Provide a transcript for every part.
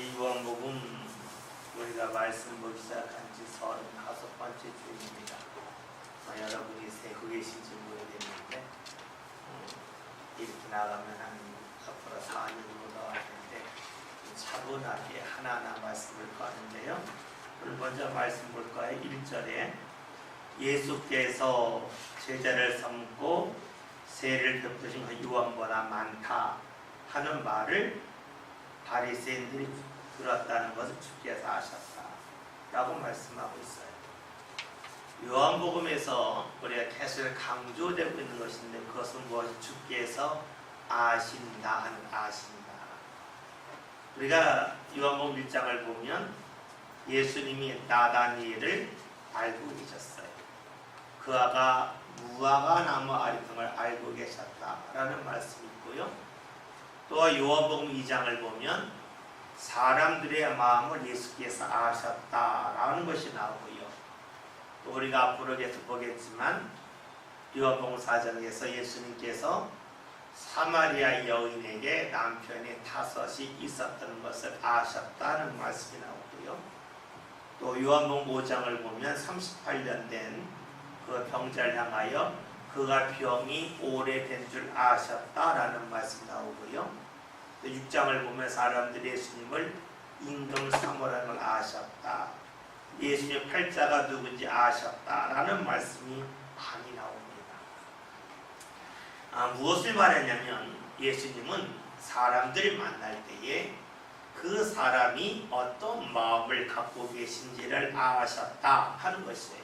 요한복음 우리가 말씀 보기 시작한 지 35번째 주일입니다. 여러분이 세고 계신지 모르겠는데 이렇게 나가면 한 앞으로 4년 정도 할 텐데 차분하게 하나하나 말씀을 하는데요. 오늘 먼저 말씀 볼까요? 1절에 예수께서 제자를 삼고 세를 베푸신 그 요한보다 많다 하는 말을 바리새인들이 들었다는 것을 주께서 아셨다 라고 말씀하고 있어요. 요한복음에서 우리가 계속 강조되고 있는 것인데 그것은 무엇이 주께서 아신다 하는 아신다. 우리가 요한복음 1장을 보면 예수님이 나다니엘을 알고 계셨어요. 그 아가 무화과 나무 아리통을 알고 계셨다라는 말씀이 있고요. 또 요한복음 2장을 보면 사람들의 마음을 예수께서 아셨다라는 것이 나오고요. 또 우리가 앞으로 계속 보겠지만 요한복음 4장에서 예수님께서 사마리아 여인에게 남편이 5이 있었던 것을 아셨다는 말씀이 나오고요. 또 요한복음 5장을 보면 38년 된 그 병자를 향하여 그가 병이 오래된 줄 아셨다라는 말씀이 나오고요. 또 6장을 보면 사람들이 예수님을 임금 사모라는 걸 아셨다. 예수님의 팔자가 누군지 아셨다라는 말씀이 많이 나옵니다. 무엇을 말하냐면 예수님은 사람들이 만날 때에 그 사람이 어떤 마음을 갖고 계신지를 아셨다 하는 것이에요.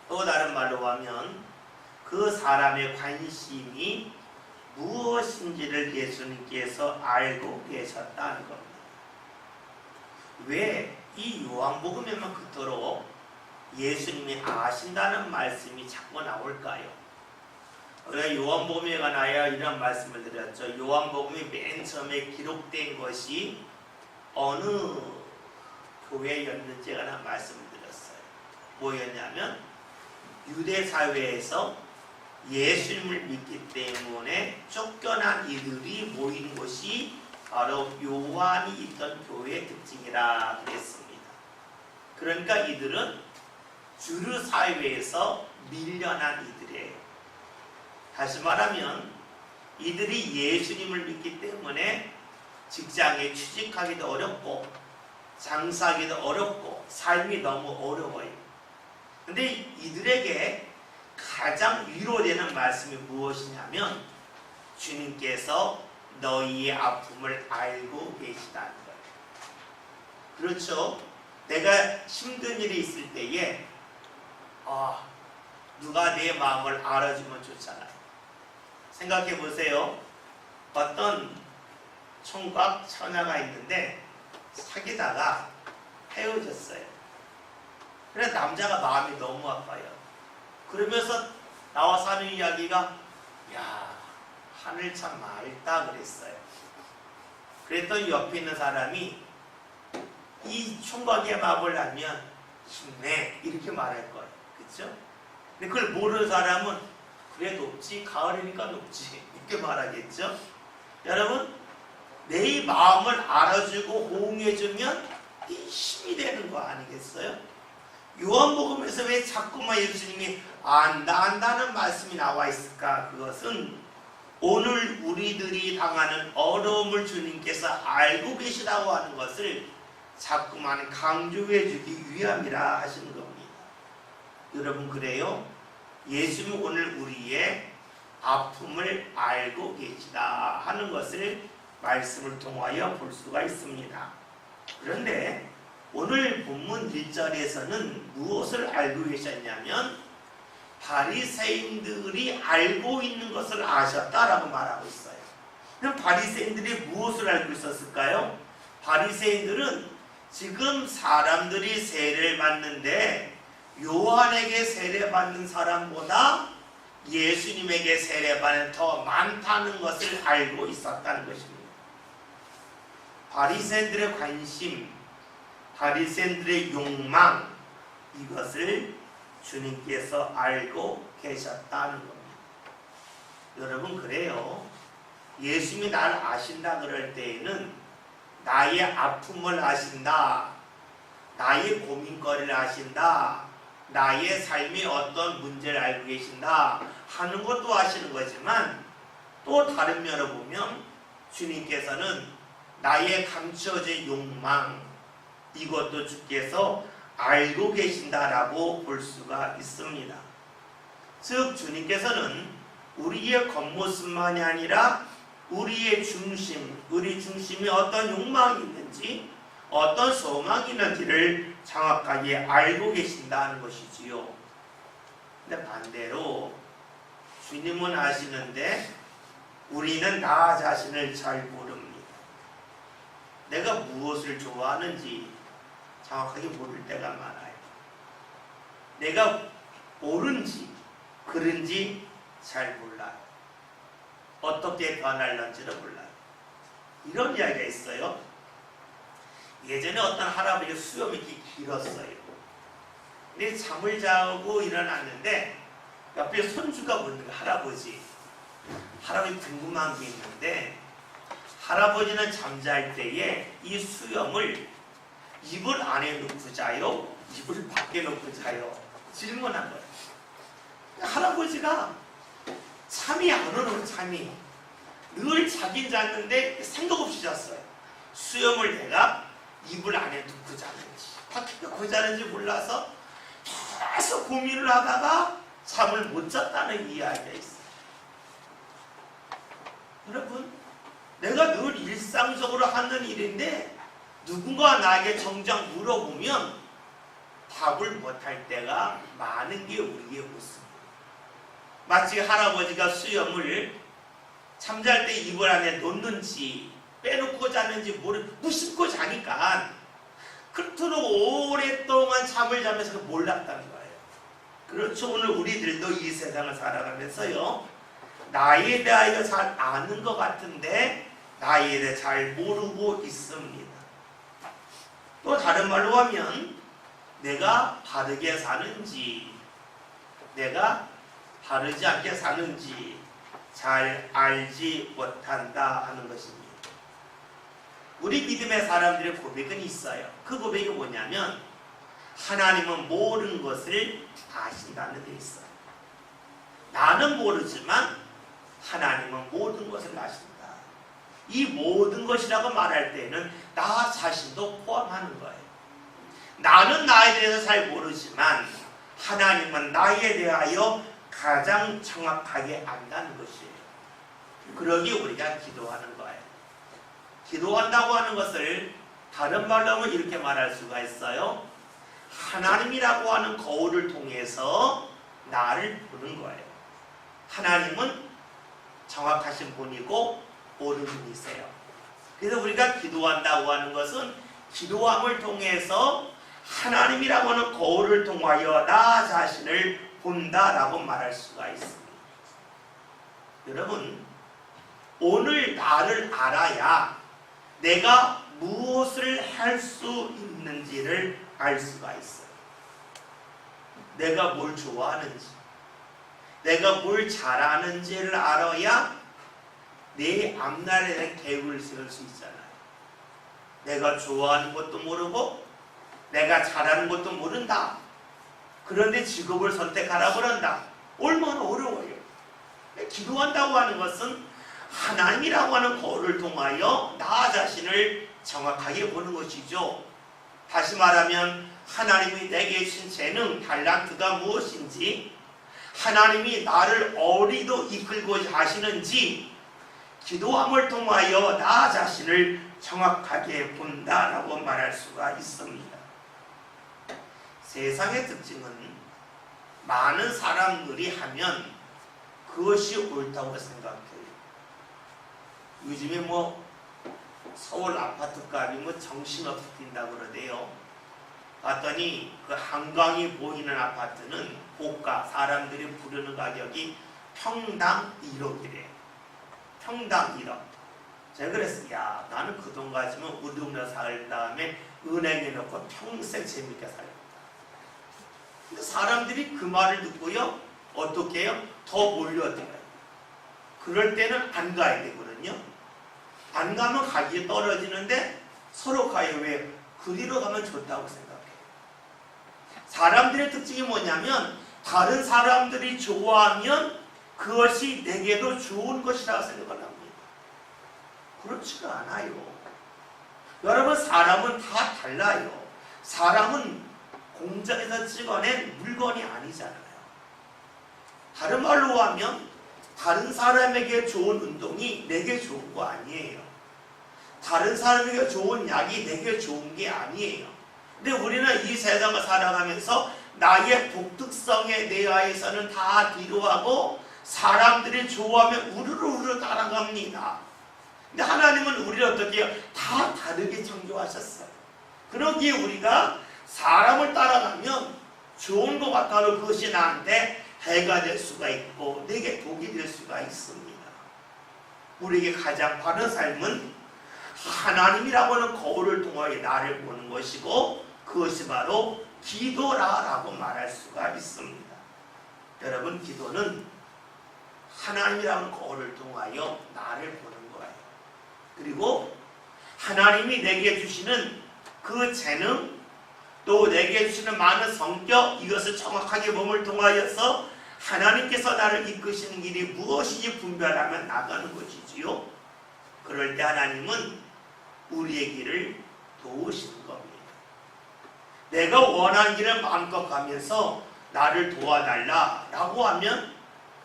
또 다른 말로 하면 그 사람의 관심이 무엇인지를 예수님께서 알고 계셨다는 겁니다. 왜 이 요한복음에만 그토록 예수님이 아신다는 말씀이 자꾸 나올까요? 우리가 요한복음에 관하여 이런 말씀을 드렸죠. 요한복음이 맨 처음에 기록된 것이 어느 교회였는지에 관한 말씀을 드렸어요. 뭐였냐면 유대 사회에서 예수님을 믿기 때문에 쫓겨난 이들이 모인 곳이 바로 요한이 있던 교회의 특징이라 그랬습니다. 그러니까 이들은 주류 사회에서 밀려난 이들이에요. 다시 말하면 이들이 예수님을 믿기 때문에 직장에 취직하기도 어렵고 장사하기도 어렵고 삶이 너무 어려워요. 근데 이들에게 가장 위로되는 말씀이 무엇이냐면 주님께서 너희의 아픔을 알고 계시다는 거예요. 그렇죠? 내가 힘든 일이 있을 때에 누가 내 마음을 알아주면 좋잖아요. 생각해 보세요. 어떤 총각 처녀가 있는데 사귀다가 헤어졌어요. 그래서 남자가 마음이 너무 아파요. 그러면서 나와서 하는 이야기가 야 하늘 참 맑다 그랬어요. 그랬더니 옆에 있는 사람이 이 총각의 마음을 알면 힘내 이렇게 말할 거예요. 그렇죠? 근데 그걸 모르는 사람은 그래 높지 가을이니까 높지 이렇게 말하겠죠. 여러분 내 마음을 알아주고 호응해주면 이 힘이 되는 거 아니겠어요? 요한복음에서 왜 자꾸만 예수님이 안다는 말씀이 나와 있을까? 그것은 오늘 우리들이 당하는 어려움을 주님께서 알고 계시다고 하는 것을 자꾸만 강조해 주기 위함이라 하시는 겁니다. 여러분 그래요? 예수님은 오늘 우리의 아픔을 알고 계시다 하는 것을 말씀을 통하여 볼 수가 있습니다. 그런데 오늘 본문 1절에서는 무엇을 알고 계셨냐면 바리새인들이 알고 있는 것을 아셨다라고 말하고 있어요. 그럼 바리새인들이 무엇을 알고 있었을까요? 바리새인들은 지금 사람들이 세례를 받는데 요한에게 세례받는 사람보다 예수님에게 세례받는 더 많다는 것을 알고 있었다는 것입니다. 바리새인들의 관심, 바리새인들의 욕망 이것을 주님께서 알고 계셨다는 겁니다. 여러분 그래요. 예수님이 나를 아신다 그럴 때에는 나 나의 아픔을 아신다. 나의 고민거리를 아신다. 나의 삶의 어떤 문제를 알고 계신다 하는 것도 아시는 거지만, 또 다른 면을 보면 주님께서는 나의 감추어진 욕망, 이것도 주께서 알고 계신다라고 볼 수가 있습니다. 즉 주님께서는 우리의 겉모습만이 아니라 우리의 중심, 우리 중심에 어떤 욕망이 있는지, 어떤 소망이 있는지를 정확하게 알고 계신다는 것이지요. 근데 반대로 주님은 아시는데 우리는 나 자신을 잘 모릅니다. 내가 무엇을 좋아하는지 정확하게 모를 때가 많아요. 내가 옳은지 그른지 잘 몰라요. 어떻게 변할런지를 몰라요. 이런 이야기가 있어요. 예전에 어떤 할아버지가 수염이 이렇게 길었어요. 근데 잠을 자고 일어났는데 옆에 손주가 보는 거예요. 할아버지 궁금한 게 있는데, 할아버지는 잠잘 때에 이 수염을 이불 안에 넣고 자요? 이불 밖에 넣고 자요? 질문한 거예요. 할아버지가 잠이 안 오는 잠이 늘 자긴 잤는데 생각 없이 잤어요. 수염을 내가 이불 안에 넣고 자는지 밖에 넣고 자는지 몰라서 계속 고민을 하다가 잠을 못 잤다는 이야기가 있어요. 여러분, 내가 늘 일상적으로 하는 일인데 누군가 나에게 정작 물어보면 답을 못할 때가 많은 게 우리의 모습입니다. 마치 할아버지가 수염을 잠잘 때 이불 안에 놓는지 빼놓고 자는지 무심코 자니까 그토록 오랫동안 잠을 자면서 몰랐다는 거예요. 그렇죠. 오늘 우리들도 이 세상을 살아가면서요, 나에 대하여 잘 아는 것 같은데 나에 대해 잘 모르고 있습니다. 또 다른 말로 하면 내가 바르게 사는지 내가 바르지 않게 사는지 잘 알지 못한다 하는 것입니다. 우리 믿음의 사람들의 고백은 있어요. 그 고백이 뭐냐면 하나님은 모든 것을 아신다는 데 있어요. 나는 모르지만 하나님은 모든 것을 아신다. 이 모든 것이라고 말할 때는 나 자신도 포함하는 거예요. 나는 나에 대해서 잘 모르지만 하나님은 나에 대하여 가장 정확하게 안다는 것이에요. 그러기에 우리가 기도하는 거예요. 기도한다고 하는 것을 다른 말로 하면 이렇게 말할 수가 있어요. 하나님이라고 하는 거울을 통해서 나를 보는 거예요. 하나님은 정확하신 분이고 옳은 분이세요. 그래서 우리가 기도한다고 하는 것은 기도함을 통해서 하나님이라고 하는 거울을 통하여 나 자신을 본다라고 말할 수가 있습니다. 여러분, 오늘 나를 알아야 내가 무엇을 할 수 있는지를 알 수가 있어요. 내가 뭘 좋아하는지, 내가 뭘 잘하는지를 알아야 내 앞날에 대한 계획을 세울 수 있잖아요. 내가 좋아하는 것도 모르고 내가 잘하는 것도 모른다. 그런데 직업을 선택하라고 그런다. 얼마나 어려워요. 기도한다고 하는 것은 하나님이라고 하는 거울을 통하여 나 자신을 정확하게 보는 것이죠. 다시 말하면 하나님이 내게 주신 재능, 달란트가 무엇인지, 하나님이 나를 어디로 이끌고자 하시는지 기도함을 통하여 나 자신을 정확하게 본다라고 말할 수가 있습니다. 세상의 특징은 많은 사람들이 하면 그것이 옳다고 생각해요. 요즘에 서울 아파트값이 정신없이 뛴다고 그러대요. 봤더니 그 한강이 보이는 아파트는 고가, 사람들이 부르는 가격이 평당 1억이래요. 평당 1억. 제가 그랬어요. 야, 나는 그 돈 가지면 우리 동네 살 다음에 은행에 넣고 평생 재밌게 살겠다. 근데 사람들이 그 말을 듣고요, 어떻게 해요? 더 몰려들어요. 그럴 때는 안 가야 되거든요. 안 가면 가격이 떨어지는데 서로 가요. 왜? 그리로 가면 좋다고 생각해요. 사람들의 특징이 뭐냐면 다른 사람들이 좋아하면 그것이 내게도 좋은 것이라고 생각을 합니다. 그렇지가 않아요. 여러분, 사람은 다 달라요. 사람은 공장에서 찍어낸 물건이 아니잖아요. 다른 말로 하면 다른 사람에게 좋은 운동이 내게 좋은 거 아니에요. 다른 사람에게 좋은 약이 내게 좋은 게 아니에요. 근데 우리는 이 세상을 살아가면서 나의 독특성에 대하여서는 다 뒤로하고 사람들이 좋아하면 우르르 따라갑니다. 근데 하나님은 우리를 어떻게 해요? 다 다르게 창조하셨어요. 그러기에 우리가 사람을 따라가면 좋은 것 같아도 그것이 나한테 해가 될 수가 있고 내게 독이 될 수가 있습니다. 우리에게 가장 바른 삶은 하나님이라고 하는 거울을 통하여 나를 보는 것이고 그것이 바로 기도라고 말할 수가 있습니다. 여러분, 기도는 하나님이라는 거울을 통하여 나를 보는 거예요. 그리고 하나님이 내게 주시는 그 재능, 또 내게 주시는 많은 성격, 이것을 정확하게 몸을 통하여서 하나님께서 나를 이끄시는 길이 무엇인지 분별하며 나가는 것이지요. 그럴 때 하나님은 우리의 길을 도우시는 겁니다. 내가 원하는 길을 마음껏 가면서 나를 도와달라라고 하면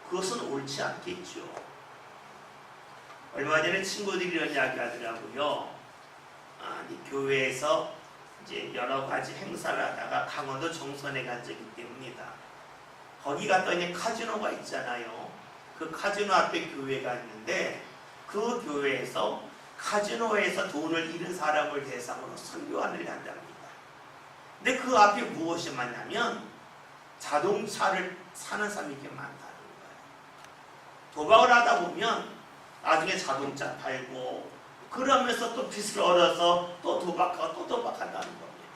그것은 옳지 않겠죠. 얼마 전에 친구들이 이런 이야기 하더라고요. 교회에서 이제 여러 가지 행사를 하다가 강원도 정선에 간 적이 있답니다. 거기 갔더니 카지노가 있잖아요. 그 카지노 앞에 교회가 있는데 그 교회에서 카지노에서 돈을 잃은 사람을 대상으로 선교안을 한답니다. 근데 그 앞에 무엇이 많냐면 자동차를 사는 사람이 이렇게 많다는 거예요. 도박을 하다 보면 나중에 자동차 팔고 그러면서 또 빚을 얻어서 또 도박하고 또 도박한다는 겁니다.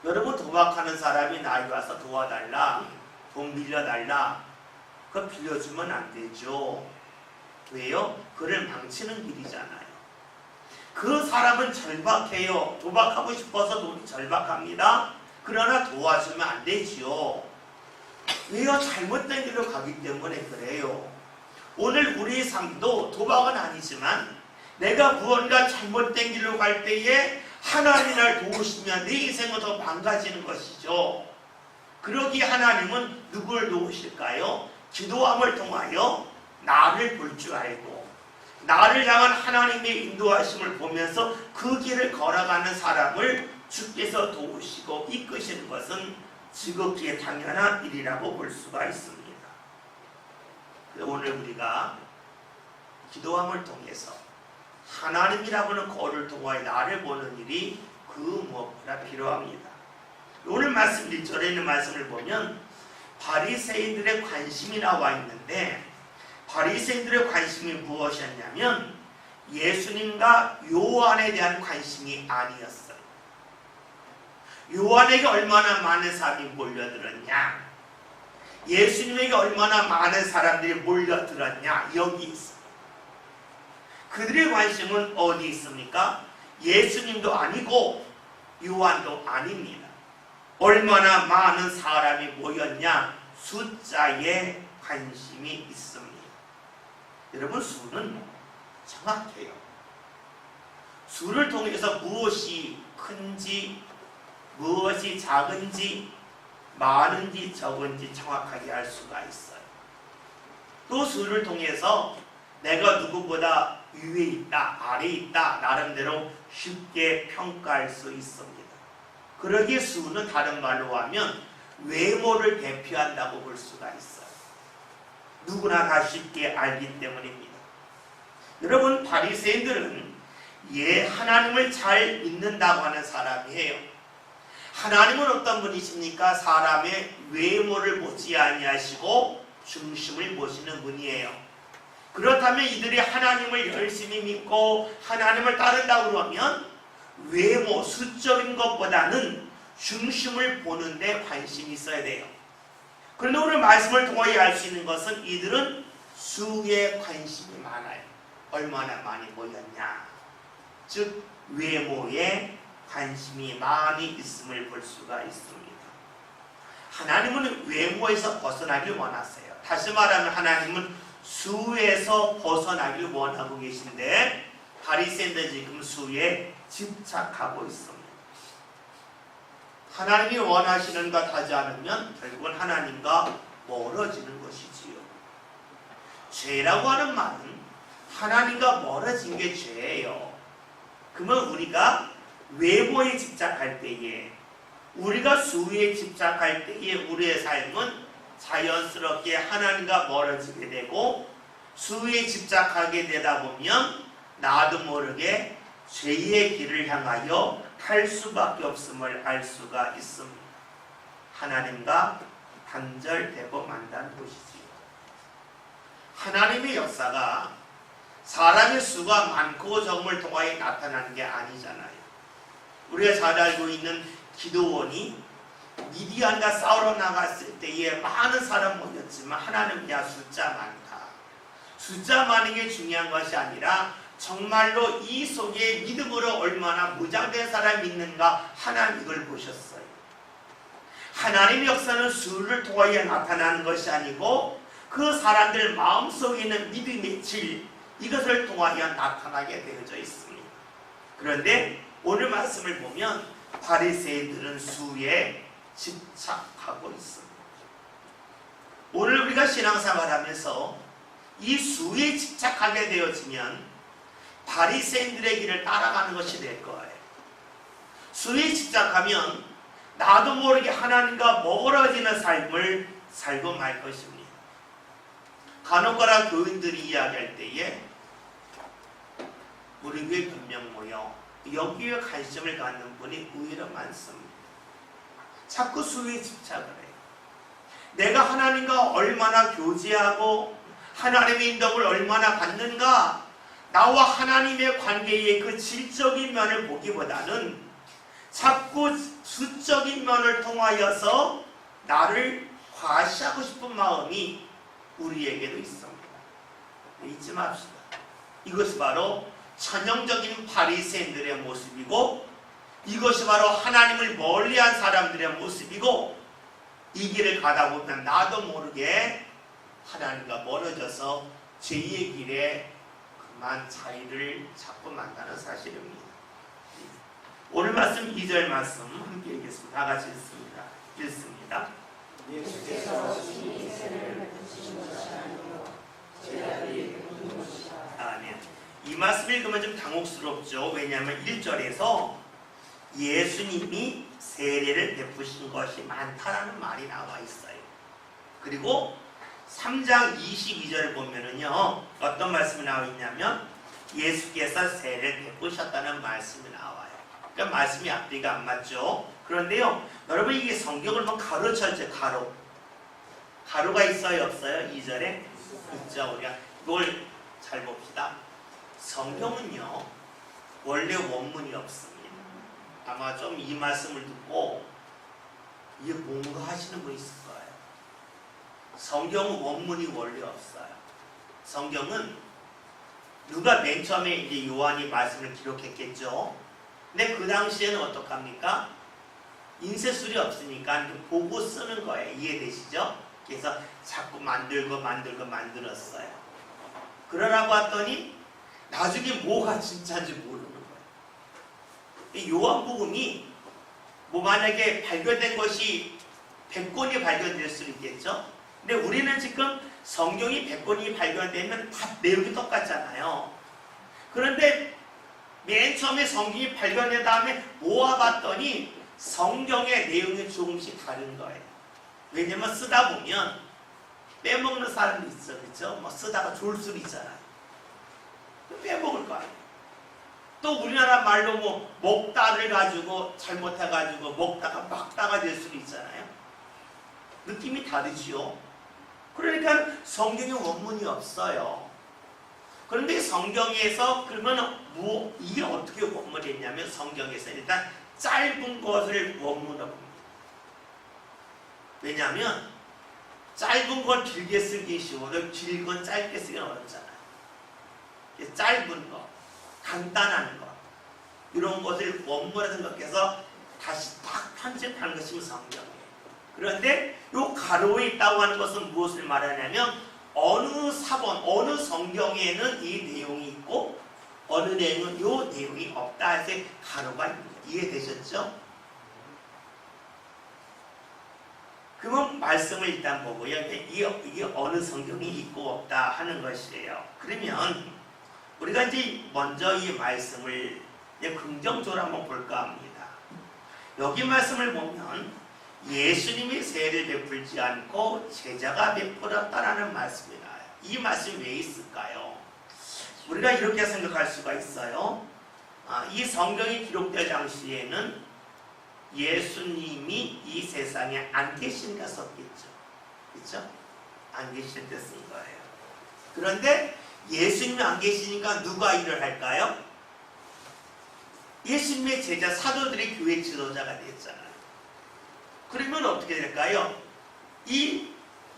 여러분, 도박하는 사람이 나에게 와서 도와달라, 돈 빌려달라, 그거 빌려주면 안 되죠. 왜요? 그를 망치는 길이잖아요. 그 사람은 절박해요. 도박하고 싶어서 돈이 절박합니다. 그러나 도와주면 안 되지요. 왜요? 잘못된 길로 가기 때문에 그래요. 오늘 우리의 삶도 도박은 아니지만 내가 무언가 잘못된 길로 갈 때에 하나님이 날 도우시면 내 인생은 더 망가지는 것이죠. 그러기에 하나님은 누구를 도우실까요? 기도함을 통하여 나를 볼 줄 알고 나를 향한 하나님의 인도하심을 보면서 그 길을 걸어가는 사람을 주께서 도우시고 이끄시는 것은 지극히 당연한 일이라고 볼 수가 있습니다. 오늘 우리가 기도함을 통해서 하나님이라고 하는 거울을 통하여 나를 보는 일이 그 무엇보다 필요합니다. 오늘 말씀 1절에 있는 말씀을 보면 바리새인들의 관심이 나와 있는데 바리새인들의 관심이 무엇이었냐면 예수님과 요한에 대한 관심이 아니었어요. 요한에게 얼마나 많은 사람이 몰려들었냐, 예수님에게 얼마나 많은 사람들이 몰려들었냐, 여기 있어요. 그들의 관심은 어디 있습니까? 예수님도 아니고 요한도 아닙니다. 얼마나 많은 사람이 모였냐, 숫자에 관심이 있습니다. 여러분, 수는 정확해요. 수를 통해서 무엇이 큰지 무엇이 작은지 많은지 적은지 정확하게 알 수가 있어요. 또 수를 통해서 내가 누구보다 위에 있다, 아래에 있다, 나름대로 쉽게 평가할 수 있습니다. 그러기에 수는 다른 말로 하면 외모를 대표한다고 볼 수가 있어요. 누구나 다 쉽게 알기 때문입니다. 여러분, 바리새인들은 하나님을 잘 믿는다고 하는 사람이에요. 하나님은 어떤 분이십니까? 사람의 외모를 보지 아니하시고 중심을 보시는 분이에요. 그렇다면 이들이 하나님을 열심히 믿고 하나님을 따른다고 그러면 외모, 수적인 것보다는 중심을 보는 데 관심이 있어야 돼요. 그런데 오늘 말씀을 통하여 알 수 있는 것은 이들은 수에 관심이 많아요. 얼마나 많이 모였냐, 즉 외모에 관심이 많이 있음을 볼 수가 있습니다. 하나님은 외모에서 벗어나길 원하세요. 다시 말하면 하나님은 수에서 벗어나길 원하고 계신데 바리새인들 지금 수에 집착하고 있습니다. 하나님이 원하시는 것 하지 않으면 결국은 하나님과 멀어지는 것이지요. 죄라고 하는 말은 하나님과 멀어진 게 죄예요. 그러면 우리가 외모에 집착할 때에, 우리가 수에 집착할 때에 우리의 삶은 자연스럽게 하나님과 멀어지게 되고, 수에 집착하게 되다 보면 나도 모르게 죄의 길을 향하여 갈 수밖에 없음을 알 수가 있습니다. 하나님과 단절되고 만난 곳이지요. 하나님의 역사가 사람의 수가 많고 적음을 통하여 나타나는 게 아니잖아요. 우리가 잘 알고 있는 기드온이 미디안과 싸우러 나갔을 때에 많은 사람 모였지만 하나님은 야 숫자 많다. 숫자 많은 게 중요한 것이 아니라 정말로 이 속에 믿음으로 얼마나 무장된 사람이 있는가 하나님 이걸 보셨어요. 하나님의 역사는 수를 통하여 나타나는 것이 아니고 그 사람들 마음속에 있는 믿음의 질, 이것을 통하여 나타나게 되어져 있습니다. 그런데 오늘 말씀을 보면 바리새인들은 수에 집착하고 있습니다. 오늘 우리가 신앙생활하면서 이 수에 집착하게 되어지면 바리새인들의 길을 따라가는 것이 될 거예요. 수에 집착하면 나도 모르게 하나님과 멀어지는 삶을 살고 말 것입니다. 간혹가다 교인들이 이야기할 때에 우리 교회 몇 명 모여 여기에 관심을 갖는 분이 의외로 많습니다. 자꾸 수에 집착을 해요. 내가 하나님과 얼마나 교제하고 하나님의 인도를 얼마나 받는가, 나와 하나님의 관계의 그 질적인 면을 보기보다는 자꾸 수적인 면을 통하여서 나를 과시하고 싶은 마음이 우리에게도 있습니다. 잊지 맙시다. 이것이 바로 전형적인 바리새인들의 모습이고, 이것이 바로 하나님을 멀리한 사람들의 모습이고, 이 길을 가다 보면 나도 모르게 하나님과 멀어져서 죄의 길에 그만 자리를 잡고 만다는 사실입니다. 오늘 말씀 2절 말씀 함께 읽겠습니다. 다 같이 읽습니다. 읽습니다. 예수께서 신이 세례를 베푸신 것이 아니요 제자들이 베푸는 것이다. 아멘. 이 말씀 읽으면 좀 당혹스럽죠. 왜냐하면 1절에서 예수님이 세례를 베푸신 것이 많다라는 말이 나와 있어요. 그리고 3장 22절을 보면은요, 어떤 말씀이 나와 있냐면 예수께서 세례를 베푸셨다는 말씀이 나와요. 그러니까 말씀이 앞뒤가 안 맞죠. 그런데요, 여러분 이게 성경을 보면 가로 쳐있죠. 가로가 있어요, 없어요? 2절에 있죠. 우리가 이걸 잘 봅시다. 성경은요 원래 원문이 없습니다. 아마 좀 이 말씀을 듣고 이게 뭔가 하시는 분이 있을 거예요. 성경은 원문이 원래 없어요. 성경은 누가 맨 처음에 이제 요한이 말씀을 기록했겠죠. 근데 그 당시에는 어떡합니까? 인쇄술이 없으니까 보고 쓰는 거예요. 이해되시죠? 그래서 자꾸 만들었어요. 그러라고 했더니 나중에 뭐가 진짜인지 모르는 거예요. 요한복음이 뭐 만약에 발견된 것이 100권이 발견될 수 있겠죠? 근데 우리는 지금 성경이 100권이 발견되면 다 내용이 똑같잖아요. 그런데 맨 처음에 성경이 발견된 다음에 모아봤더니 성경의 내용이 조금씩 다른 거예요. 왜냐면 쓰다 보면 빼먹는 사람이 있어, 그렇죠? 뭐 쓰다가 졸 수도 있잖아요. 빼먹을 거 아니에요. 또 우리나라 말로 뭐 먹다를 가지고 잘못해가지고 먹다가 막다가 될 수도 있잖아요. 느낌이 다르지요. 그러니까 성경에 원문이 없어요. 그런데 성경에서 그러면 뭐 이게 어떻게 원문이 있냐면 성경에서 일단 짧은 것을 원문으로 봅니다. 왜냐하면 짧은 건 길게 쓰기 쉬워도 긴 건 짧게 쓰기는 어렵잖아요. 짧은 거, 간단한 거. 이런 것을 원문에 생각해서 다시 딱 편집하는 것이 성경이에요. 그런데 이 가로에 있다고 하는 것은 무엇을 말하냐면 어느 사본, 어느 성경에는 이 내용이 있고 어느 내용은 이 내용이 없다 해서 가로가 있습니다. 이해되셨죠? 그러면 말씀을 일단 보고요. 이게 어느 성경이 있고 없다 하는 것이에요. 그러면 우리가 이제 먼저 이 말씀을 긍정적으로 한번 볼까 합니다. 여기 말씀을 보면 예수님이 세례를 베풀지 않고 제자가 베풀었다라는 말씀이 나와요. 이 말씀이 왜 있을까요? 우리가 이렇게 생각할 수가 있어요. 이 성경이 기록될 당시에는 예수님이 이 세상에 안 계시니까 썼겠죠. 그렇죠? 안 계실 때 쓴 거예요. 그런데 예수님이 안 계시니까 누가 일을 할까요? 예수님의 제자 사도들이 교회 지도자가 됐잖아요. 그러면 어떻게 될까요? 이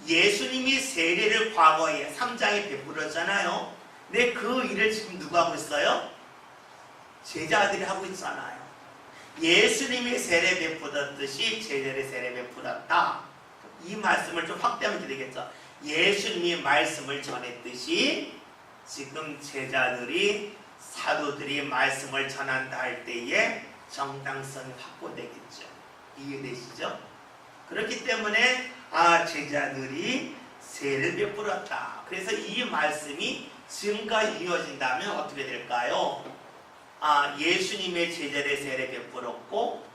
예수님이 세례를 과거에 3장에 베풀었잖아요. 근데 그 일을 지금 누가 하고 있어요? 제자들이 하고 있잖아요. 예수님이 세례 베풀었듯이 제자들이 세례 베풀었다. 이 말씀을 좀 확대하면 되겠죠. 예수님이 말씀을 전했듯이 지금 제자들이 사도들이 말씀을 전한다 할 때에 정당성이 확보되겠죠. 이해되시죠? 그렇기 때문에 제자들이 세례를 베풀었다. 그래서 이 말씀이 지금까지 이어진다면 어떻게 될까요? 예수님의 제자들의 세례 베풀었고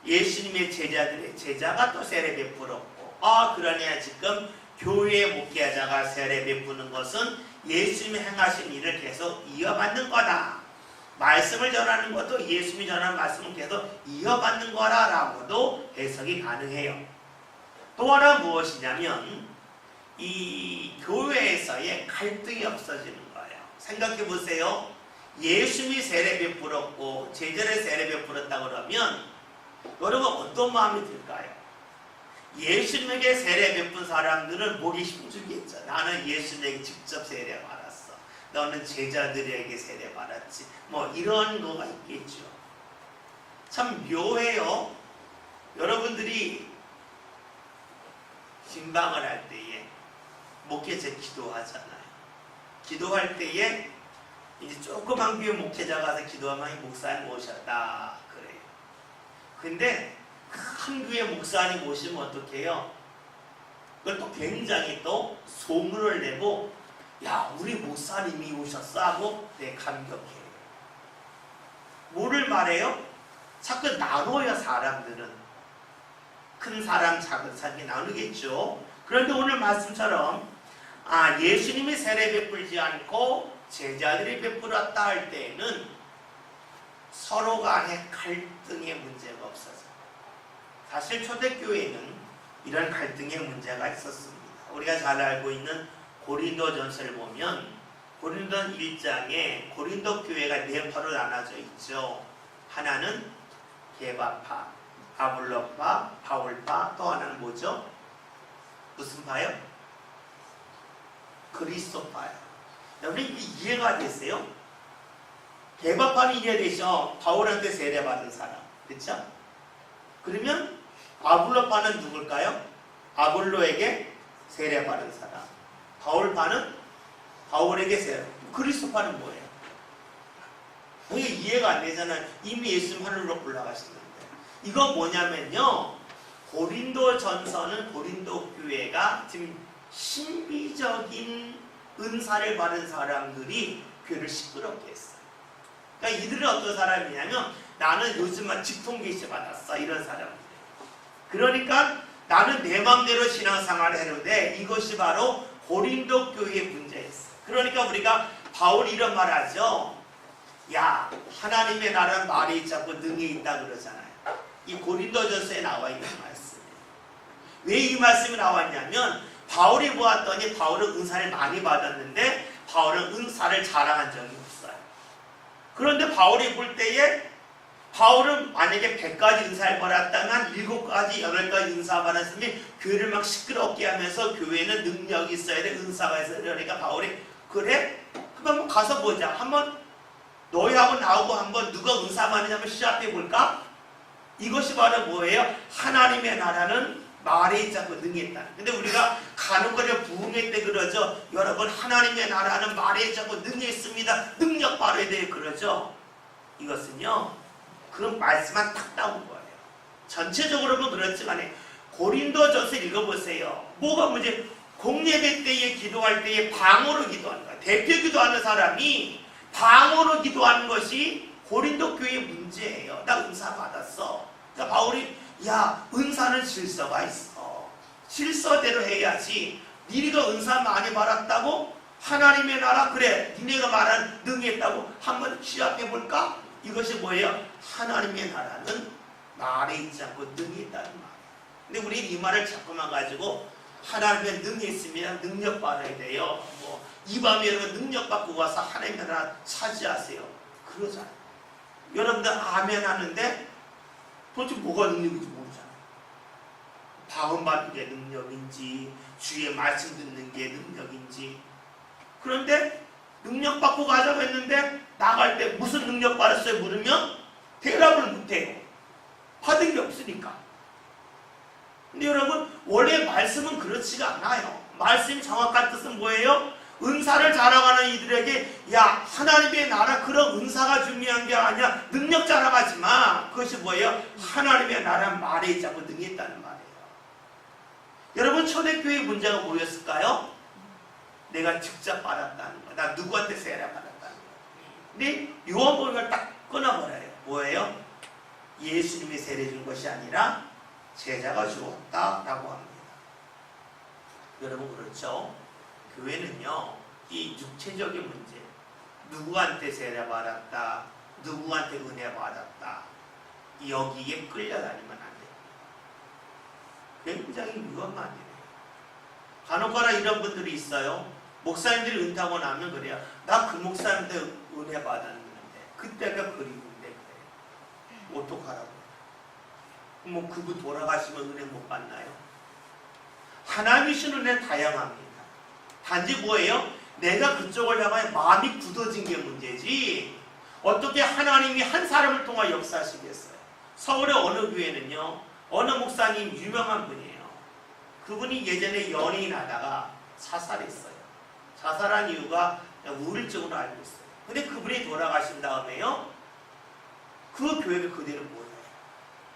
예수님의 제자들의 제자가 또 세례 베풀었고 그러냐 지금 교회 목회자가 세례 베푸는 것은 예수님이 행하신 일을 계속 이어받는 거다. 말씀을 전하는 것도 예수님이 전하는 말씀을 계속 이어받는 거라라고도 해석이 가능해요. 또 하나 무엇이냐면 이 교회에서의 갈등이 없어지는 거예요. 생각해 보세요. 예수님이 세례 베풀었고 제자들의 세례 베풀었다 그러면 여러분 어떤 마음이 들까요? 예수님에게 세례 베푼 사람들은 목이 힘주겠죠. 나는 예수님에게 직접 세례 받았어. 너는 제자들에게 세례 받았지. 뭐 이런 거가 있겠죠. 참 묘해요. 여러분들이 신방을 할 때에 목회자 기도하잖아요. 기도할 때에 이제 조그만 교회 목회자 가서 기도하면 목사님 오셨다 그래요. 근데 큰 교회 목사님 오시면 어떡해요? 그걸 또 굉장히 또 소문을 내고 야 우리 목사님이 오셨어 하고 감격해요. 뭐를 말해요? 자꾸 나눠요. 사람들은 큰 사람 작은 사람이 나누겠죠. 그런데 오늘 말씀처럼 예수님이 세례 베풀지 않고 제자들이 베풀었다 할 때에는 서로 간에 갈등의 문제가 없어져요. 사실 초대교회는 이런 갈등의 문제가 있었습니다. 우리가 잘 알고 있는 고린도전서를 보면 고린도 1장에 고린도 교회가 네 파로 나눠져 있죠. 하나는 게바파, 아볼로파, 바울파, 또 하나는 뭐죠? 무슨 파요? 그리스도파요. 여러분 이게 이해가 되세요? 게바파는 이해되죠? 바울한테 세례받은 사람. 그렇죠? 그러면 아볼로파는 누굴까요? 아볼로에게 세례받은 사람. 바울파는 바울에게 세례. 그리스도파는 뭐예요? 이게 이해가 안 되잖아요. 이미 예수님 하늘로 올라가시는데. 이건 뭐냐면요. 고린도 전서는 고린도 교회가 지금 신비적인 은사를 받은 사람들이 교회를 시끄럽게 했어요. 그러니까 이들은 어떤 사람이냐면 나는 요즘만 직통계시 받았어. 이런 사람들. 그러니까 나는 내 마음대로 신앙생활을 해는데 이것이 바로 고린도 교회의 문제였어. 그러니까 우리가 바울이 이런 말 하죠. 야 하나님의 나라는 말이 있자고 능히 있다 그러잖아요. 이 고린도전서에 나와 있는 말씀이에요. 왜 이 말씀이 나왔냐면 바울이 보았더니 바울은 은사를 많이 받았는데 바울은 은사를 자랑한 적이 없어요. 그런데 바울이 볼 때에 바울은 만약에 100가지 은사를 받았다면 7가지, 8가지 은사 받았으면 교회를 막 시끄럽게 하면서 교회는 능력이 있어야 돼. 은사가 있어야 돼. 그러니까 바울이 그래? 그럼 한번 가서 보자. 한번 너희하고 나하고 한번 누가 은사 많으냐 한번 시합해 볼까? 이것이 바로 뭐예요? 하나님의 나라는 말에 있지 않고 능에 있다. 근데 우리가 간혹가다 부흥회 때 그러죠. 여러분 하나님의 나라는 말에 있지 않고 능에 있습니다. 능력 발휘에 대해 그러죠. 이것은요. 그런 말씀만 딱 나온 거예요. 전체적으로는 그렇지만 고린도전서 읽어보세요. 뭐가 문제? 공예배 때에 기도할 때에 방언으로 기도하는 거야. 대표 기도하는 사람이 방언으로 기도하는 것이 고린도 교회의 문제예요. 나 은사 받았어. 그러니까 바울이 야 은사는 질서가 있어. 질서대로 해야지. 니네가 은사 많이 받았다고 하나님의 나라 그래 니네가 말한 능했다고 한번 시합해볼까? 이것이 뭐예요? 하나님의 나라는 말에 있지 않고 능이 있다는 말. 근데 우리 이 말을 자꾸만 가지고 하나님의 능이 있으면 능력 받아야 돼요. 이 밤에 여러분 능력 받고 와서 하나님의 나라 차지하세요. 그러잖아요. 여러분들 아멘 하는데 도대체 뭐가 능력인지 모르잖아요. 방언 받는 게 능력인지 주의 말씀 듣는 게 능력인지. 그런데 능력 받고 가자고 했는데 나갈 때 무슨 능력 받았어요? 물으면 대답을 못해요. 받은 게 없으니까. 근데 여러분 원래 말씀은 그렇지가 않아요. 말씀이 정확한 뜻은 뭐예요? 은사를 자랑하는 이들에게 야 하나님의 나라 그런 은사가 중요한 게 아니야. 능력 자랑하지 마. 그것이 뭐예요? 하나님의 나라 말에 있지 않고 능이 있다는 말이에요. 여러분 초대교회의 문제가 뭐였을까요? 내가 직접 받았다는 거야. 나 누구한테 세례 받았다는 거야. 근데 요한복음을 딱 끊어버려요. 뭐예요? 예수님이 세례 준 것이 아니라 제자가 주었다라고 합니다. 여러분 그렇죠? 교회는요 이 육체적인 문제 누구한테 세례 받았다 누구한테 은혜 받았다 여기에 끌려다니면 안 돼요. 굉장히 위험한 일이에요. 간혹가다 이런 분들이 있어요. 목사님들이 은퇴하고 나면 그래요. 나 그 목사님한테 은혜 받았는데 그때가 그리운데 그래. 어떡하라고. 뭐 그분 돌아가시면 은혜 못 받나요? 하나님이 주신 은혜 다양합니다. 단지 뭐예요? 내가 그쪽을 향하여 마음이 굳어진 게 문제지 어떻게 하나님이 한 사람을 통해 역사하시겠어요? 서울의 어느 교회는요 어느 목사님 유명한 분이에요. 그분이 예전에 연예인 하다가 자살했어요. 자살한 이유가 우울증으로 알고 있어요. 근데 그분이 돌아가신 다음에요 그 교회가 그대로 모여요.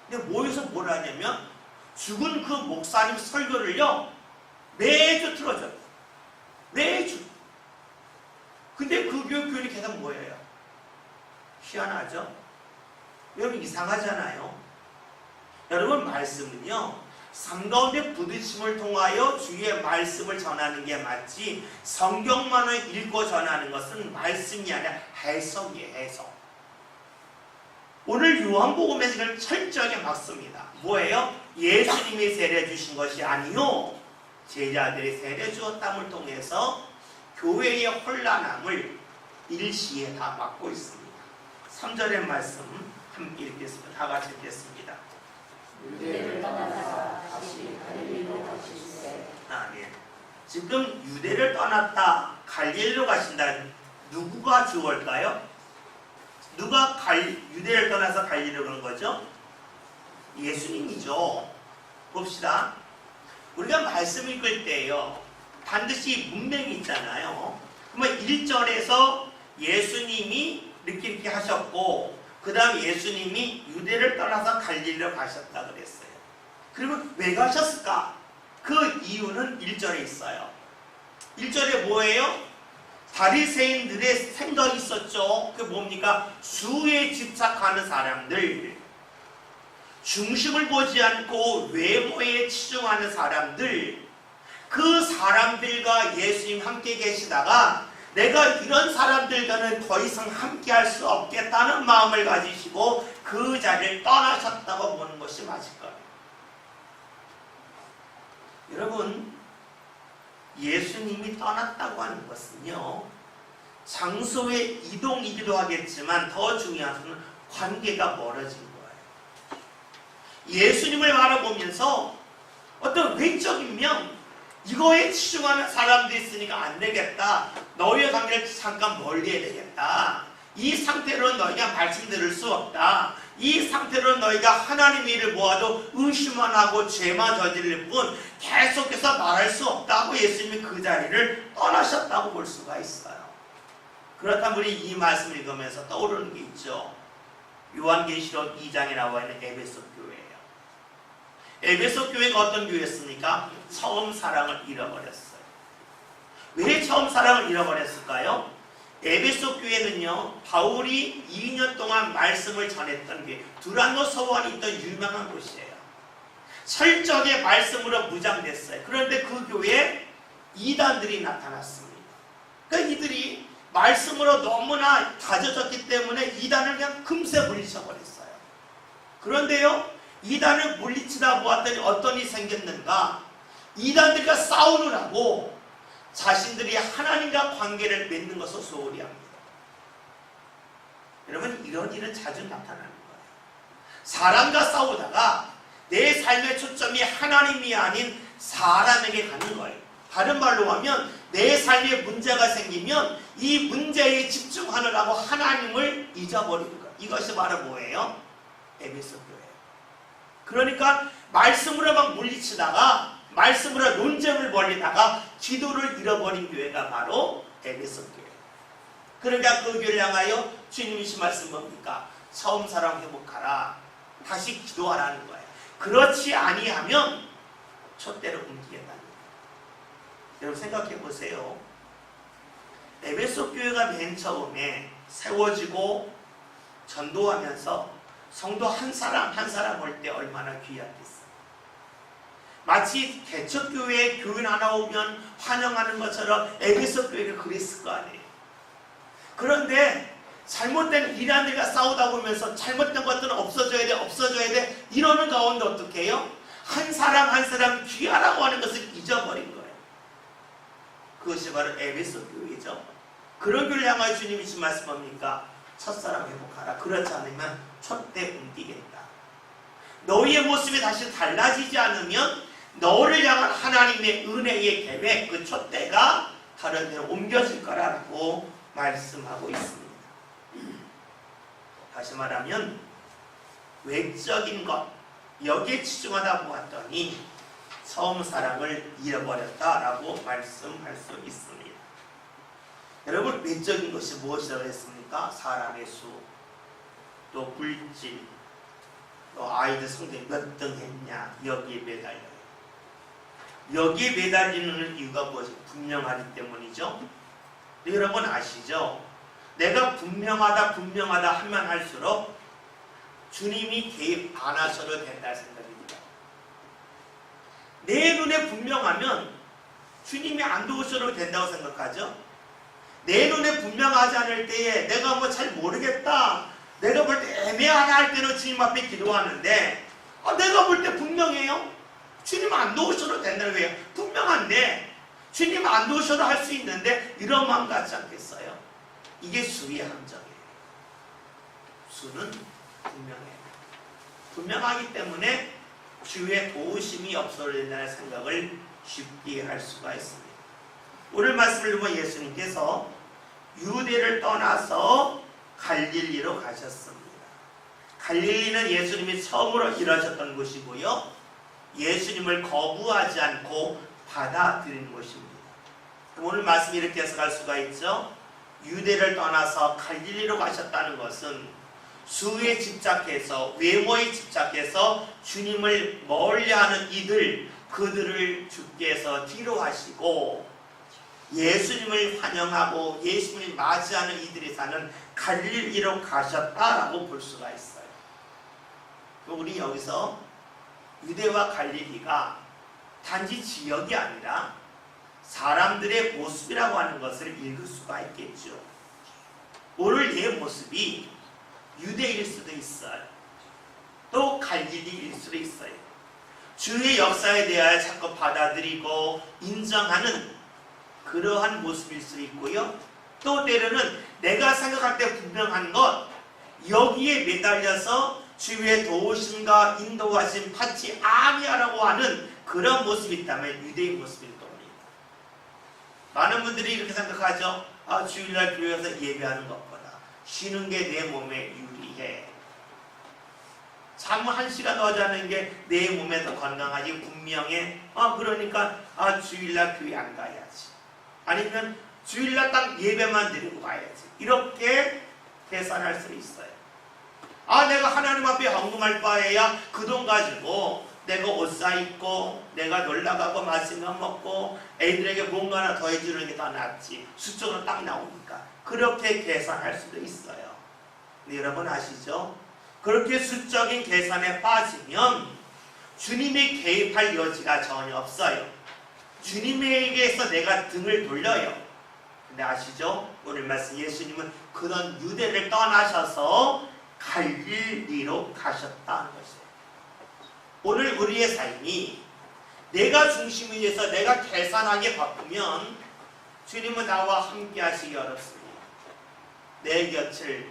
근데 모여서 뭘 하냐면 죽은 그 목사님 설교를요 매주 틀어줘요. 매주. 근데 그 교인이 계속 모여요. 희한하죠? 여러분 이상하잖아요. 여러분 말씀은요 삶 가운데 부딪힘을 통하여 주의 말씀을 전하는 게 맞지 성경만을 읽고 전하는 것은 말씀이 아니라 해석이에요. 해석. 오늘 요한복음에서 이걸 철저하게 막습니다. 뭐예요? 예수님이 세례 주신 것이 아니요 제자들이 세례 주었담을 통해서 교회의 혼란함을 일시에 다 막고 있습니다. 3절의 말씀 함께 읽겠습니다. 다 같이 읽겠습니다. 유대를 떠나다가 다시 갈릴리로 가실세. 아멘. 지금 유대를 떠났다 갈릴리로 가신다. 누구가 주어일까요? 누가 유대를 떠나서 갈릴리로 간 거죠? 예수님이죠. 봅시다. 우리가 말씀 읽을 때요 반드시 문맥이 있잖아요. 그러면 1절에서 예수님이 이렇게 하셨고 그 다음 예수님이 유대를 떠나서 갈릴리로 가셨다 그랬어요. 그러면 왜 가셨을까? 그 이유는 1절에 있어요. 1절에 뭐예요? 바리새인들의 생각이 있었죠. 그게 뭡니까? 수에 집착하는 사람들, 중심을 보지 않고 외모에 치중하는 사람들, 그 사람들과 예수님 함께 계시다가 내가 이런 사람들과는 더 이상 함께 할 수 없겠다는 마음을 가지시고 그 자리를 떠나셨다고 보는 것이 맞을 거예요. 여러분 예수님이 떠났다고 하는 것은요 장소의 이동이기도 하겠지만 더 중요한 것은 관계가 멀어진 거예요. 예수님을 바라보면서 어떤 외적인 면 이거에 치중하는 사람들이 있으니까 안 되겠다. 너희의 관계를 잠깐 멀리 해야 되겠다. 이 상태로 너희가 말씀 들을 수 없다. 이 상태로 너희가 하나님의 일을 보아도 의심만 하고 죄만 저지를 뿐 계속해서 말할 수 없다고 예수님이 그 자리를 떠나셨다고 볼 수가 있어요. 그렇다면 우리 이 말씀을 읽으면서 떠오르는 게 있죠. 요한계시록 2장에 나와 있는 에베소 교회예요. 에베소 교회가 어떤 교회였습니까? 처음 사랑을 잃어버렸어요. 왜 처음 사랑을 잃어버렸을까요? 에베소 교회는요, 바울이 2년 동안 말씀을 전했던 교회, 두란노 서원이 있던 유명한 곳이에요. 철저하게 말씀으로 무장됐어요. 그런데 그 교회에 이단들이 나타났습니다. 그러니까 이들이 말씀으로 너무나 다져졌기 때문에 이단을 그냥 금세 물리쳐버렸어요. 그런데요, 이단을 물리치다 보았더니 어떤 일이 생겼는가? 이단들과 싸우느라고 자신들이 하나님과 관계를 맺는 것을 소홀히 합니다. 여러분, 이런 일은 자주 나타나는 거예요. 사람과 싸우다가 내 삶의 초점이 하나님이 아닌 사람에게 가는 거예요. 다른 말로 하면 내 삶에 문제가 생기면 이 문제에 집중하느라고 하나님을 잊어버리는 거예요. 이것이 바로 뭐예요? 에베소 교회예요. 그러니까 말씀으로 막 물리치다가 말씀으로 논쟁을 벌이다가 기도를 잃어버린 교회가 바로 에베소 교회예요. 그러니까 그 교회를 향하여 주님이 말씀 뭡니까? 처음 사랑 회복하라. 다시 기도하라는 거예요. 그렇지 아니하면 촛대로 옮기겠다는 거예요. 여러분 생각해 보세요. 에베소 교회가 맨 처음에 세워지고 전도하면서 성도 한 사람 한 사람 올 때 얼마나 귀하겠어요. 마치 개척교회에 교인 하나 오면 환영하는 것처럼 에베소 교회가 그랬을 거 아니에요. 그런데 잘못된 이단들과 싸우다 보면서 잘못된 것들은 없어져야 돼 이러는 가운데 어떻게 해요? 한 사람 한 사람 귀하라고 하는 것을 잊어버린 거예요. 그것이 바로 에베소 교회죠. 그런 교회를 향하여 주님이 주신 말씀 뭡니까? 첫사랑 회복하라. 그렇지 않으면 촛대 옮기겠다. 너희의 모습이 다시 달라지지 않으면 너를 향한 하나님의 은혜의 계획, 그 촛대가 다른 데로 옮겨질 거라고 말씀하고 있습니다. 다시 말하면 외적인 것, 여기에 치중하다 보았더니 처음 사랑을 잃어버렸다라고 말씀할 수 있습니다. 여러분, 외적인 것이 무엇이라고 했습니까? 사람의 수, 또 물질, 또 아이들 성적이 몇 등 했냐, 여기에 매달려요. 여기에 매달리는 이유가 무엇이 분명하기 때문이죠. 여러분 아시죠? 내가 분명하다 하면 할수록 주님이 개입 안 하셔도 된다는 생각입니다. 내 눈에 분명하면 주님이 안 도우셔도 된다고 생각하죠. 내 눈에 분명하지 않을 때에 내가 뭐 잘 모르겠다, 내가 볼 때 애매하다 할 때는 주님 앞에 기도하는데 내가 볼 때 분명해요. 주님 안 도우셔도 된다는 거예요. 분명한데 주님 안 도우셔도 할 수 있는데 이런 마음 같지 않겠어요? 이게 수의 함정이에요. 수는 분명해요. 분명하기 때문에 주의 도우심이 없어도 된다는 생각을 쉽게 할 수가 있습니다. 오늘 말씀을 보면 예수님께서 유대를 떠나서 갈릴리로 가셨습니다. 갈릴리는 예수님이 처음으로 일하셨던 곳이고요, 예수님을 거부하지 않고 받아들인 곳입니다. 오늘 말씀 이렇게 해석할 수가 있죠. 유대를 떠나서 갈릴리로 가셨다는 것은 수에 집착해서, 외모에 집착해서 주님을 멀리하는 그들을 주께서 뒤로 하시고 예수님을 환영하고 예수님을 맞이하는 이들이 사는 갈릴리로 가셨다라고 볼 수가 있어요. 우리 여기서 유대와 갈릴리가 단지 지역이 아니라 사람들의 모습이라고 하는 것을 읽을 수가 있겠죠. 오늘 내 모습이 유대일 수도 있어요. 또 갈릴리일 수도 있어요. 주의 역사에 대하여 자꾸 받아들이고 인정하는 그러한 모습일 수 있고요, 또 때로는 내가 생각할 때 분명한 것, 여기에 매달려서 주의 도우심과 인도하심 받지 아니하라고 하는 그런 모습이 있다면 유대의 모습일 겁니다. 많은 분들이 이렇게 생각하죠. 주일날 교회에서 예배하는 것보다 쉬는 게 내 몸에 유리해. 잠 1시간 더 자는 게 내 몸에 더 건강하지. 분명해. 그러니까 주일날 교회 안 가야지. 아니면 주일날 딱 예배만 드리고 가야지. 이렇게 계산할 수 있어요. 내가 하나님 앞에 헌금할 바에야 그 돈 가지고 내가 옷 사입고 내가 놀러가고 맛있는 거 먹고 애들에게 뭔가 하나 더 해주는 게 더 낫지. 수적으로 딱 나오니까. 그렇게 계산할 수도 있어요. 근데 여러분 아시죠? 그렇게 수적인 계산에 빠지면 주님이 개입할 여지가 전혀 없어요. 주님에게서 내가 등을 돌려요. 근데 아시죠? 오늘 말씀 예수님은 그런 유대를 떠나셔서 갈릴리로 가셨다는 것이에요. 오늘 우리의 삶이 내가 중심이 돼서 내가 계산하게 바꾸면 주님은 나와 함께 하시기 어렵습니다. 내 곁을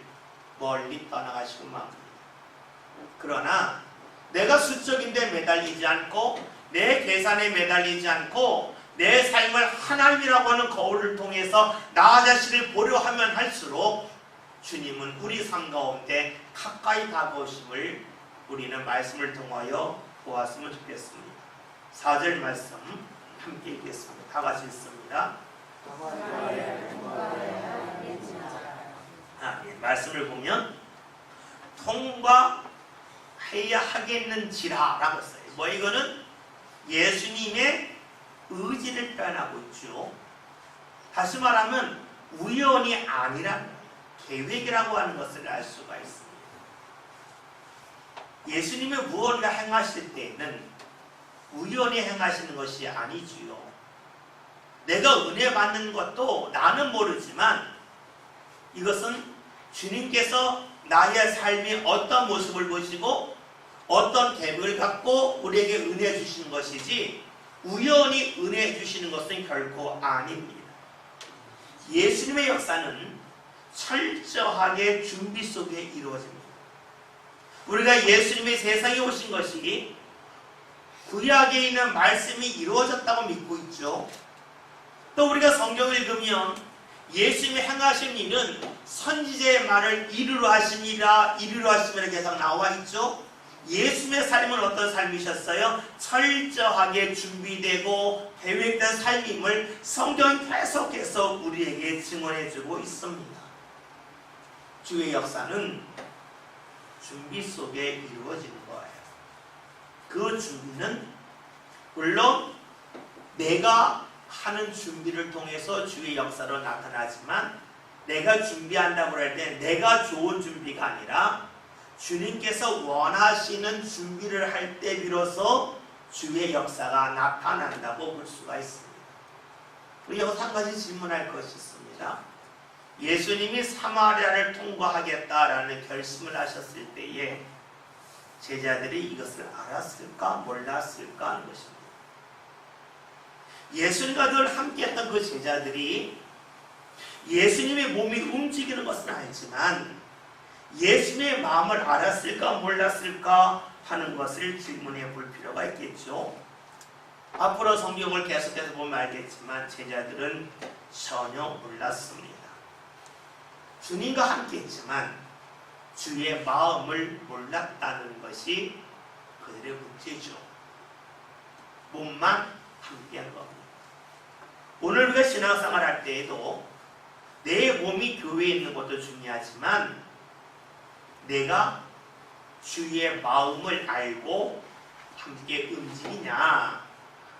멀리 떠나가시고 맙니다. 그러나 내가 수적인데 매달리지 않고 내 계산에 매달리지 않고 내 삶을 하나님이라고 하는 거울을 통해서 나 자신을 보려 하면 할수록 주님은 우리 삶 가운데 가까이 다가오심을 우리는 말씀을 통하여 보았으면 좋겠습니다. 4절 말씀 함께 읽겠습니다. 다 같이 읽습니다. 말씀을 보면 통과해야 하겠는지라 라고 써요. 이거는 예수님의 의지를 표현하고 있죠. 다시 말하면 우연이 아니란 계획이라고 하는 것을 알 수가 있습니다. 예수님이 무언가 행하실 때에는 우연히 행하시는 것이 아니지요. 내가 은혜 받는 것도 나는 모르지만 이것은 주님께서 나의 삶이 어떤 모습을 보시고 어떤 계획을 갖고 우리에게 은혜 주시는 것이지 우연히 은혜 주시는 것은 결코 아닙니다. 예수님의 역사는 철저하게 준비 속에 이루어집니다. 우리가 예수님이 세상에 오신 것이 구약에 있는 말씀이 이루어졌다고 믿고 있죠. 또 우리가 성경을 읽으면 예수님이 행하신 일은 선지자의 말을 이루려 하심이라 계속 나와 있죠. 예수님의 삶은 어떤 삶이셨어요? 철저하게 준비되고 계획된 삶임을 성경은 계속해서 우리에게 증언해주고 있습니다. 주의 역사는 준비 속에 이루어지는 거예요. 그 준비는 물론 내가 하는 준비를 통해서 주의 역사로 나타나지만 내가 준비한다고 할 때 내가 좋은 준비가 아니라 주님께서 원하시는 준비를 할 때 비로소 주의 역사가 나타난다고 볼 수가 있습니다. 우리 여기서 한 가지 질문할 것이 있습니다. 예수님이 사마리아를 통과하겠다라는 결심을 하셨을 때에 제자들이 이것을 알았을까 몰랐을까 하는 것입니다. 예수님과 늘 함께했던 그 제자들이 예수님의 몸이 움직이는 것은 알지만 예수님의 마음을 알았을까 몰랐을까 하는 것을 질문해 볼 필요가 있겠죠. 앞으로 성경을 계속해서 보면 알겠지만 제자들은 전혀 몰랐습니다. 주님과 함께했지만 주의 마음을 몰랐다는 것이 그들의 문제죠. 몸만 함께한 겁니다. 오늘 우리가 신앙생활 할 때에도 내 몸이 교회에 있는 것도 중요하지만 내가 주의 마음을 알고 함께 움직이냐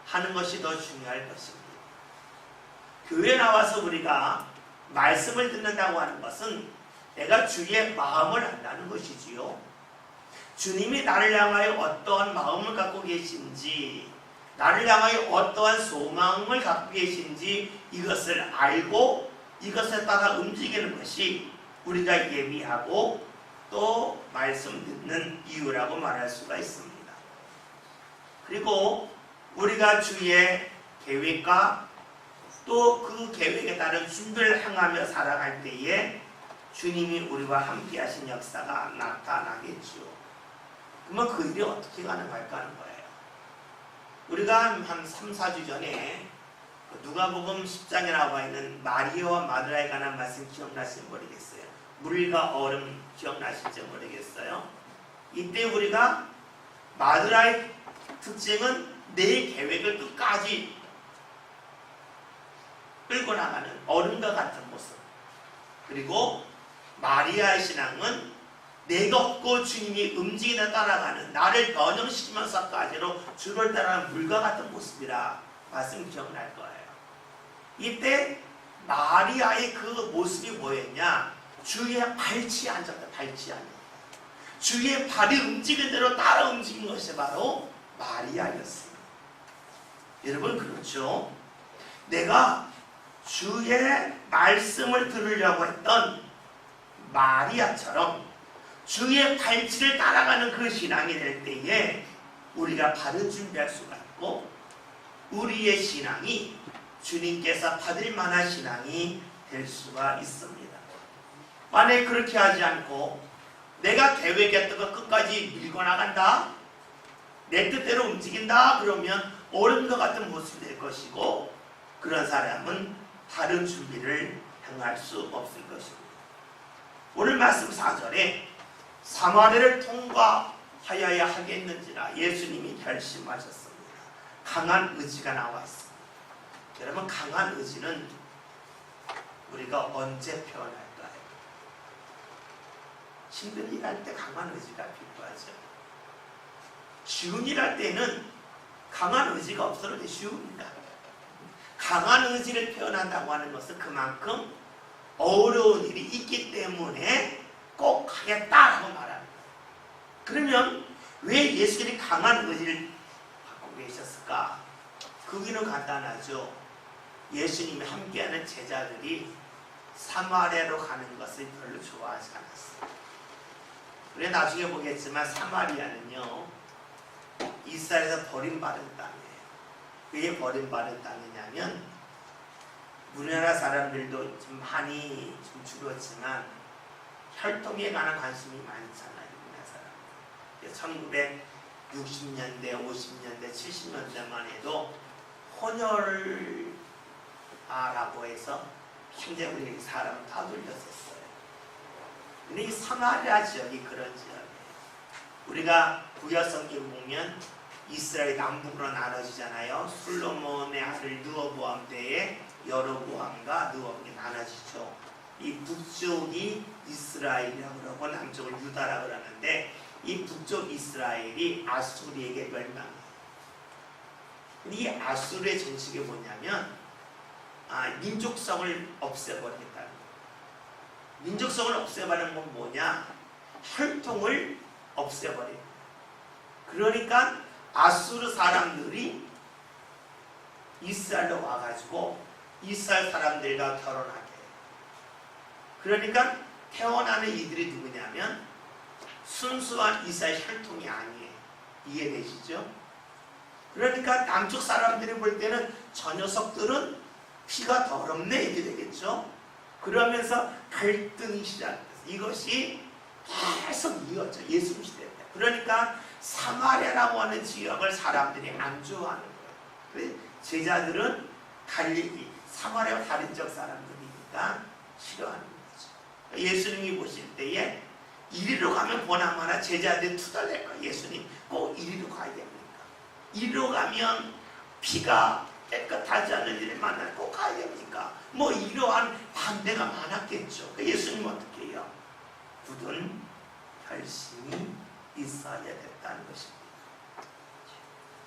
하는 것이 더 중요할 것입니다. 교회에 나와서 우리가 말씀을 듣는다고 하는 것은 내가 주의 마음을 안다는 것이지요. 주님이 나를 향하여 어떠한 마음을 갖고 계신지, 나를 향하여 어떠한 소망을 갖고 계신지 이것을 알고 이것에 따라 움직이는 것이 우리가 예비하고 또 말씀 듣는 이유라고 말할 수가 있습니다. 그리고 우리가 주의 계획과 또 그 계획에 따른 준비를 행하며 살아갈 때에 주님이 우리와 함께 하신 역사가 나타나겠죠. 그러면 그 일이 어떻게 가능할까 하는 거예요. 우리가 한 3, 4주 전에 누가복음 10장에 나와 있는 마리아와 마르다에 관한 말씀 기억나시는지 모르겠어요. 물과 얼음 기억나실지 모르겠어요. 이때 우리가 마누라의 특징은 내 계획을 끝까지 끌고 나가는 얼음과 같은 모습. 그리고 마리아의 신앙은 내가 없고 주님이 움직이다 따라가는, 나를 변형시키면서까지로 주를 따라가는 물과 같은 모습이라 말씀 기억날 거예요. 이때 마리아의 그 모습이 뭐였냐? 주의 발치에 앉았다. 발치에 앉았다. 주의 발이 움직인 대로 따라 움직인 것이 바로 마리아였어요. 여러분, 그렇죠? 내가 주의 말씀을 들으려고 했던 마리아처럼 주의 발치를 따라가는 그 신앙이 될 때에 우리가 바른 준비할 수가 있고, 우리의 신앙이 주님께서 받을 만한 신앙이 될 수가 있습니다. 만약에 그렇게 하지 않고 내가 계획했던 것 끝까지 밀고 나간다, 내 뜻대로 움직인다, 그러면 얼음과 같은 모습이 될 것이고, 그런 사람은 바른 준비를 행할 수 없을 것입니다. 오늘 말씀 4절에 사마리아를 통과하여야 하겠는지라 예수님이 결심하셨습니다. 강한 의지가 나와 있습니다. 여러분, 강한 의지는 우리가 언제 표현할까요? 힘든 일 할 때 강한 의지가 필요하죠. 쉬운 일 할 때는 강한 의지가 없어도 쉬웁니다. 강한 의지를 표현한다고 하는 것은 그만큼 어려운 일이 있기 때문에 꼭 하겠다라고 말합니다. 그러면 왜 예수님이 강한 의지를 갖고 계셨을까? 그 이유는 간단하죠. 예수님이 함께하는 제자들이 사마리아로 가는 것을 별로 좋아하지 않았어요. 그래 나중에 보겠지만 사마리아는요, 이스라엘에서 버림받은 땅이에요. 왜 버림받은 땅이냐면, 우리나라 사람들도 좀 많이 좀 줄었지만 혈통에 관한 관심이 많잖아요. 우리나라 사람들. 1960년대, 50년대, 70년대만 해도 혼혈아라고 해서 굉장히 우리 사람 다 돌렸었어요. 근데 이 사마리아 지역이 그런 지역이에요. 우리가 구약 성경 보면 이스라엘 남북으로 나눠지잖아요. 솔로몬의 아들 르호보암 때에 여로보암과 르호보암이 나눠지죠. 이 북쪽이 이스라엘이라고 그러고 남쪽을 유다라고 그러는데, 이 북쪽 이스라엘이 아수르에게 멸망해요. 이 아수르의 정책이 뭐냐면 민족성을 없애버리겠다는 거예요. 민족성을 없애버리는 건 뭐냐? 혈통을 없애버리는 거예요. 그러니까 아수르 사람들이 이스라엘로 와가지고 이스라엘 사람들과 결혼하게 해요. 그러니까 태어나는 이들이 누구냐면 순수한 이스라엘 혈통이 아니에요. 이해되시죠? 그러니까 남쪽 사람들이 볼 때는 저 녀석들은 피가 더럽네 이렇게 되겠죠. 그러면서 갈등이 시작됐어요. 이것이 계속 이어져, 예수님 시대 때. 그러니까 사마리아라고 하는 지역을 사람들이 안 좋아하는 거예요. 제자들은 갈릴리, 사마리아와 다른 지역 사람들이니까 싫어하는 거죠. 예수님이 보실 때에 이리로 가면 보나마나 제자들이 투덜댈 거예요. 예수님 꼭 이리로 가야 됩니까? 이리로 가면 피가 깨끗하지 않은 일을 만나면 꼭 가야 됩니까? 뭐 이러한 반대가 많았겠죠. 예수님 어떻게 해요? 굳은 결심이 있어야 됐다는 것입니다.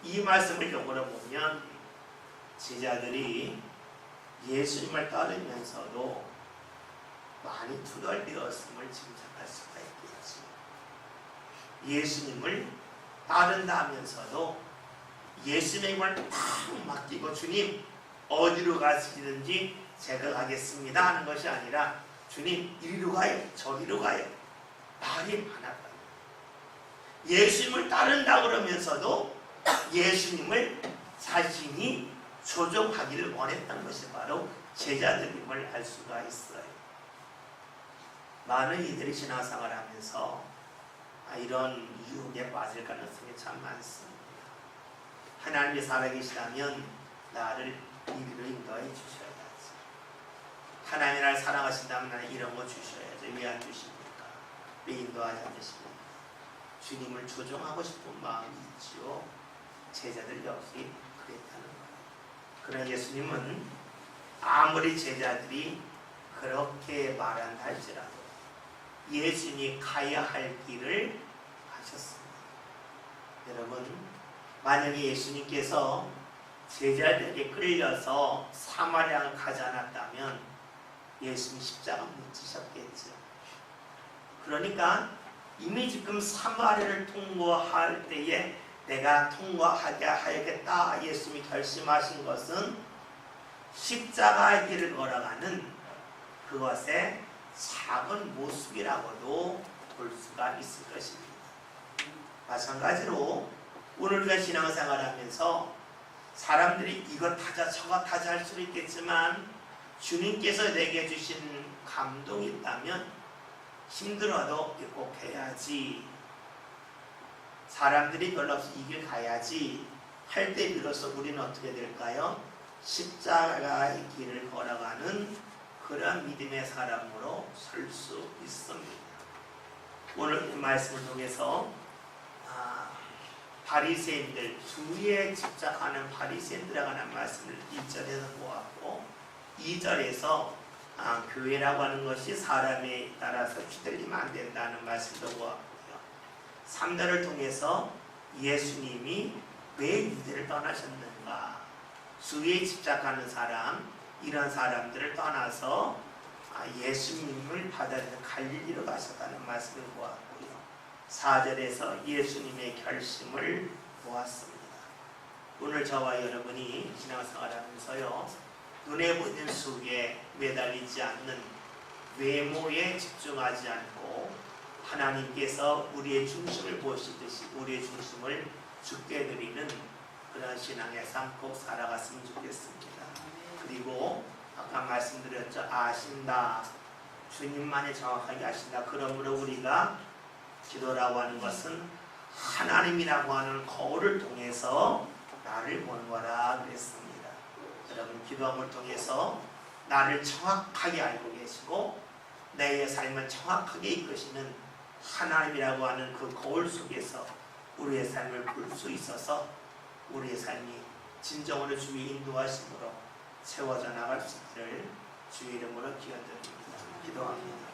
이 말씀을 영어로 보면 제자들이 예수님을 따르면서도 많이 투덜대었음을 짐작할 수가 있겠지. 예수님을 따른다 하면서도 예수님의 힘을 탁 맡기고 주님 어디로 가시든지 제가 가겠습니다 하는 것이 아니라 주님 이리로 가요, 저리로 가요. 말이 많았다. 예수님을 따른다 그러면서도 예수님을 자신이 조종하기를 원했던 것이 바로 제자들임을 알 수가 있어요. 많은 이들이 신앙생활을 하면서 이런 유혹에 빠질 가능성이 참 많습니다. 하나님이 살아계시다면 나를 이리로 인도해 주셔야지. 하나님 나를 사랑하신다면 나는 이런 거 주셔야죠. 왜 안 주십니까? 왜 인도하지 않으십니까? 주님을 조종하고 싶은 마음이 있지요. 제자들 역시 그랬다는 거예요. 그러나 예수님은 아무리 제자들이 그렇게 말한다 할지라도 예수님이 가야 할 길을 가셨습니다. 여러분, 만약에 예수님께서 제자들에게 끌려서 사마리아를 가지 않았다면 예수님 십자가 못 지셨겠죠. 그러니까 이미 지금 사마리아를 통과할 때에 내가 통과하게 하야겠다 예수님이 결심하신 것은 십자가의 길을 걸어가는 그것의 작은 모습이라고도 볼 수가 있을 것입니다. 마찬가지로 오늘 우리가 신앙생활을 하면서 사람들이 이것 하자 저것 하자 할 수도 있겠지만 주님께서 내게 주신 감동이 있다면 힘들어도 꼭 해야지, 사람들이 별로 없이 이 길 가야지 할 때 비로소 우리는 어떻게 될까요? 십자가의 길을 걸어가는 그런 믿음의 사람으로 설 수 있습니다. 오늘 말씀을 통해서 바리새인들, 주의에 집착하는 바리새인들에 관한 말씀을 1절에서 보았고 2절에서 교회라고 하는 것이 사람에 따라서 휘둘리면 안 된다는 말씀도 보았고요. 3절을 통해서 예수님이 왜 유대를 떠나셨는가, 주의에 집착하는 사람, 이런 사람들을 떠나서 예수님을 받아들여 갈릴리로 가셨다는 말씀을 보았고요. 4절에서 예수님의 결심을 보았습니다. 오늘 저와 여러분이 신앙생활하면서요, 눈에 보이는 수에 매달리지 않는 외모에 집중하지 않고 하나님께서 우리의 중심을 보시듯이 우리의 중심을 주께 드리는 그런 신앙의 삶 꼭 살아갔으면 좋겠습니다. 그리고 아까 말씀드렸죠. 아신다. 주님만이 정확하게 아신다. 그러므로 우리가 기도라고 하는 것은 하나님이라고 하는 거울을 통해서 나를 보는 거라 그랬습니다. 여러분, 기도함을 통해서 나를 정확하게 알고 계시고 내 삶을 정확하게 이끄시는 하나님이라고 하는 그 거울 속에서 우리의 삶을 볼 수 있어서 우리의 삶이 진정으로 주의 인도하심으로 채워져 나갈 수 있기를 주의 이름으로 기원드립니다. 기도합니다.